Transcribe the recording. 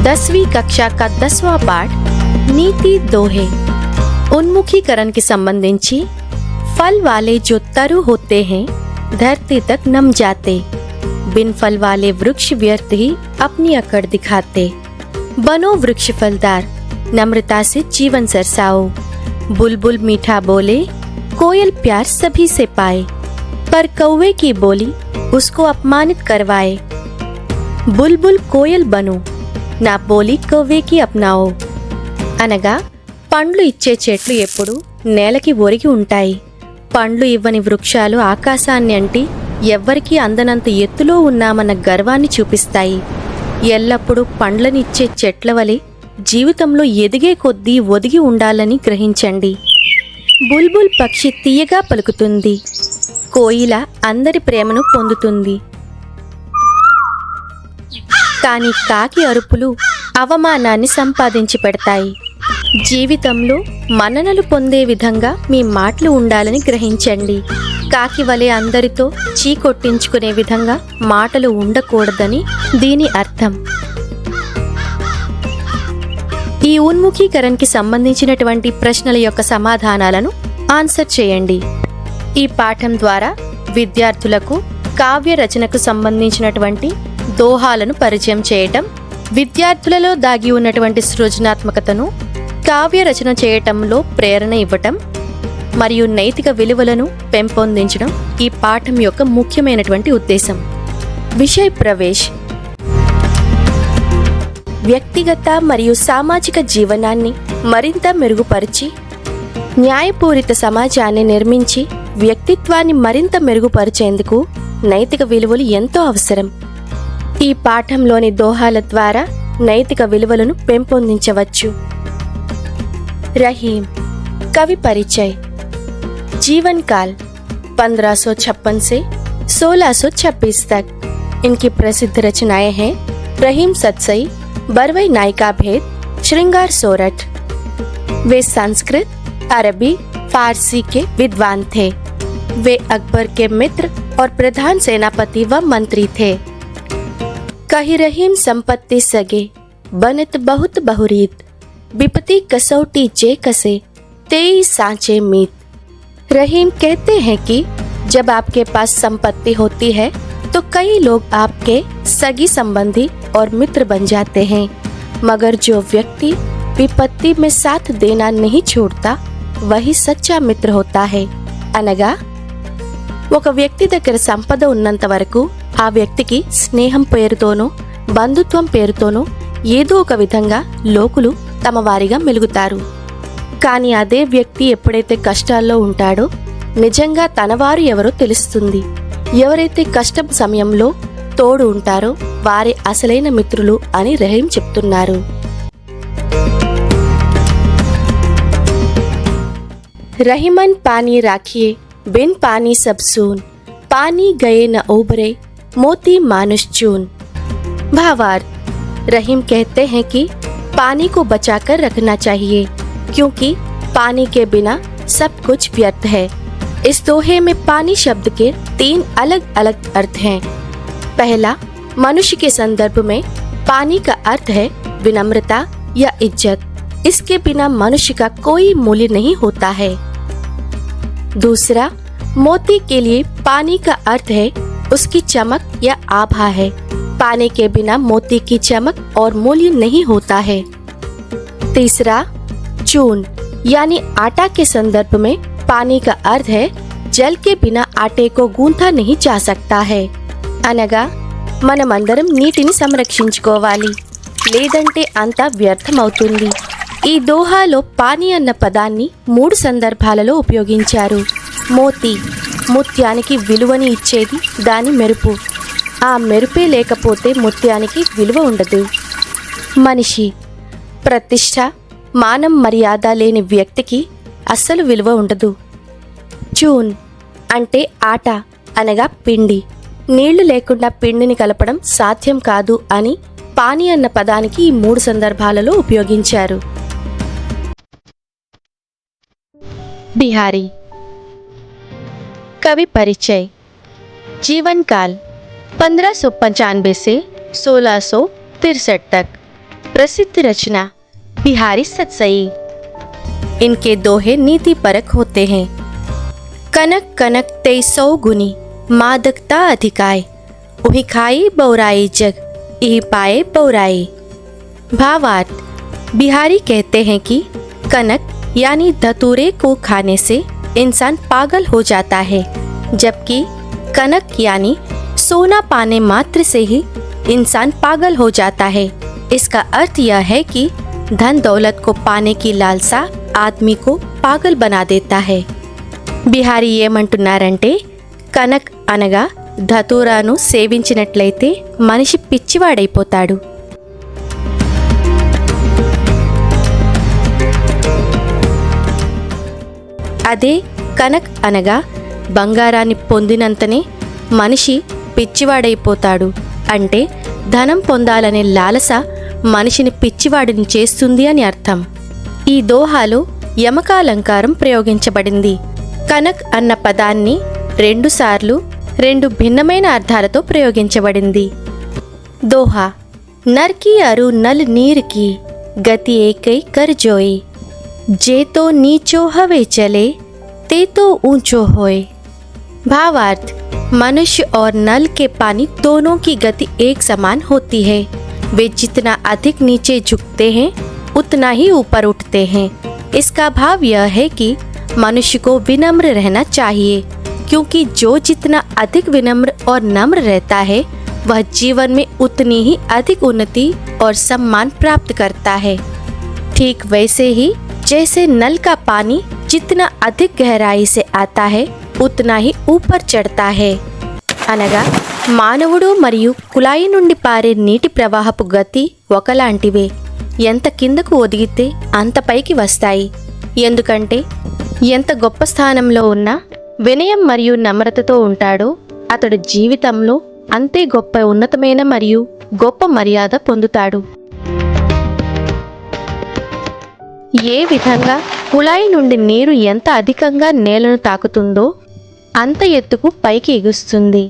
10वीं कक्षा का 10वां पाठ नीति दोहे। उन्मुखीकरण के संबंधिंची फल वाले जो तरु होते हैं धरती तक नम जाते, बिन फल वाले वृक्ष व्यर्थ ही अपनी अकड़ दिखाते। बनो वृक्ष फलदार, नम्रता से जीवन सरसाओ। बुलबुल मीठा बोले, कोयल प्यार सभी से पाए, पर कौवे की बोली उसको अपमानित करवाए। बुलबुल कोयल बनो, నా పోలి కొవ్వేకి అప్నాओ। అనగా పండ్లు ఇచ్చే చెట్లు ఎప్పుడు నేలకి ఒరిగి ఉంటాయి, పండ్లు ఇవ్వని వృక్షాలు ఆకాశాన్ని అంటి ఎవ్వరికీ అందనంత ఎత్తులో ఉన్నామన్న గర్వాన్ని చూపిస్తాయి। ఎల్లప్పుడూ పండ్లనిచ్చే చెట్ల వలె జీవితంలో ఎదిగే కొద్దీ ఒదిగి ఉండాలని గ్రహించండి। బుల్బుల్ పక్షి తీయగా పలుకుతుంది, కోయిల అందరి ప్రేమను పొందుతుంది, కానీ కాకి అరుపులు అవమానాన్ని సంపాదించి పెడతాయి। జీవితంలో మన్ననలు పొందే విధంగా మీ మాటలు ఉండాలని గ్రహించండి। కాకి వలె అందరితో చీకొట్టించుకునే విధంగా మాటలు ఉండకూడదని దీని అర్థం। ఈ ఉన్ముఖీకరణకి సంబంధించినటువంటి ప్రశ్నల యొక్క సమాధానాలను ఆన్సర్ చేయండి। ఈ పాఠం ద్వారా విద్యార్థులకు కావ్య రచనకు సంబంధించినటువంటి దోహాలను పరిచయం చేయటం, విద్యార్థులలో దాగి ఉన్నటువంటి సృజనాత్మకతను కావ్య రచన చేయటంలో ప్రేరణ ఇవ్వటం మరియు నైతిక విలువలను పెంపొందించడం ఈ పాఠం యొక్క ముఖ్యమైనటువంటి ఉద్దేశం। విషయ ప్రవేశ్ వ్యక్తిగత మరియు సామాజిక జీవనాన్ని మరింత మెరుగుపరిచి న్యాయపూరిత సమాజాన్ని నిర్మించి వ్యక్తిత్వాన్ని మరింత మెరుగుపరిచేందుకు నైతిక విలువలు ఎంతో అవసరం। ఈ పాఠంలోని దోహాల ద్వారా నైతిక విలువలను పెంపొందించవచ్చు। रहीम कवि परिचय। जीवन काल 1556 से 1626 तक। इनकी प्रसिद्ध रचनाएं हैं रहीम सतसई, बरवई नायिका भेद, श्रृंगार सोरठ। वे संस्कृत, अरबी, फारसी के विद्वान थे। वे अकबर के मित्र और प्रधान सेनापति व मंत्री थे। कही रहीम संपत्ति सगे, बनत बहुत बहुरीत, विपत्ति कसौटी जे कसे, तेई सांचे मीत। रहीम कहते हैं कि जब आपके पास संपत्ति होती है तो कई लोग आपके सगी संबंधी और मित्र बन जाते हैं, मगर जो व्यक्ति विपत्ति में साथ देना नहीं छोड़ता वही सच्चा मित्र होता है। అనగా ఒక వ్యక్తి దగ్గర సంపద ఉన్నంత వరకు ఆ వ్యక్తికి స్నేహం పేరుతోనో బంధుత్వం పేరుతోనో ఏదో ఒక విధంగా లోకులు తమ వారిగా మెలుగుతారు। కానీ అదే వ్యక్తి ఎప్పుడైతే కష్టాల్లో ఉంటాడో నిజంగా తనవారు ఎవరో తెలుస్తుంది। ఎవరైతే కష్టం సమయంలో తోడు ఉంటారో వారి అసలైన మిత్రులు అని రహీం చెప్తున్నారు। रहीमन पानी राखिए, बिन पानी सब सून, पानी गए न उबरे, मोती मानुष चून। भावार्थ, रहीम कहते हैं कि पानी को बचाकर रखना चाहिए क्योंकि पानी के बिना सब कुछ व्यर्थ है। इस दोहे में पानी शब्द के 3 अलग अलग अर्थ हैं। पहला, मनुष्य के संदर्भ में पानी का अर्थ है विनम्रता या इज्जत। इसके बिना मनुष्य का कोई मूल्य नहीं होता है। दूसरा, मोती के लिए पानी का अर्थ है उसकी चमक या आभा है। पानी के बिना मोती की चमक और मूल्य नहीं होता है। तीसरा, चून यानी आटा के संदर्भ में पानी का अर्थ है जल के बिना आटे को गूंथा नहीं जा सकता है। అనగా మనమందరం నీటిని సంరక్షించుకోవాలి, లేదంటే అంతా వ్యర్థమవుతుంది। ఈ దోహాలో పానీ అన్న పదాన్ని 3 సందర్భాలలో ఉపయోగించారు। మోతి, ముత్యానికి విలువని ఇచ్చేది దాని మెరుపు, ఆ మెరుపే లేకపోతే ముత్యానికి విలువ ఉండదు। మనిషి, ప్రతిష్ట, మానం మర్యాద లేని వ్యక్తికి అస్సలు విలువ ఉండదు। చూన్ అంటే ఆట అనగా పిండి, నీళ్లు లేకుండా పిండిని కలపడం సాధ్యం కాదు అని పానీ అన్న పదానికి ఈ 3 సందర్భాలలో ఉపయోగించారు। बिहारी कवि परिचय। जीवन काल 1595 से 1663 तक। प्रसिद्ध रचना बिहारी सतसई। इनके दोहे नीति परक होते हैं। कनक कनक 2300 गुनी, मादकता अधिकाय, उही खाई बौराई जग, यही पाए बौराई। भावार्थ, बिहारी कहते हैं कि कनक यानी धतूरे को खाने से इंसान पागल हो जाता है, जबकि कनक यानी सोना पाने मात्र से ही इंसान पागल हो जाता है। इसका अर्थ यह है कि धन दौलत को पाने की लालसा आदमी को पागल बना देता है। బిహారీ ఏమంటున్నారంటే కనక్ అనగా ధతూరాను సేవించినట్లయితే మనిషి పిచ్చివాడైపోతాడు. అదే కనక్ అనగా బంగారాన్ని పొందినంతనే మనిషి పిచ్చివాడైపోతాడు. అంటే ధనం పొందాలనే లాలస మనిషిని పిచ్చివాడిని చేస్తుంది అని అర్థం. ఈ దోహాలో యమకాలంకారం ప్రయోగించబడింది. కనక్ అన్న పదాన్ని 2 సార్లు 2 భిన్నమైన అర్థాలతో ప్రయోగించబడింది. దోహా, నర్ की अरु नल नीर की, गति एकई कर जोई, जे तो नीचो हवे चले, ते तो ऊंचो होए। भावार्थ, मनुष्य और नल के पानी दोनों की गति एक समान होती है। वे जितना अधिक नीचे झुकते हैं उतना ही ऊपर उठते हैं। इसका भाव यह है कि मनुष्य को विनम्र रहना चाहिए, क्योंकि जो जितना अधिक विनम्र और नम्र रहता है वह जीवन में उतनी ही अधिक उन्नति और सम्मान प्राप्त करता है। ठीक वैसे ही जैसे नल का पानी जितना अधिक गहराई से आता है उतना ही ऊपर चढ़ता है. అనగా మానవుడు మరియు కుళాయి నుండి పారే నీటి ప్రవాహపు గతి ఒకలాంటివే. ఎంత కిందకు ఒదిగితే అంత పైకి వస్తాయి. ఎందుకంటే ఎంత గొప్ప స్థానంలో ఉన్నా వినయం మరియు నమ్రతతో ఉంటాడో అతడు జీవితంలో అంతే గొప్ప ఉన్నతమైన మరియు గొప్ప మర్యాద పొందుతాడు. ఏ విధంగా కుళాయి నుండి నీరు ఎంత అధికంగా నేలను తాకుతుందో అంత ఎత్తుకు పైకి ఎగుస్తుంది.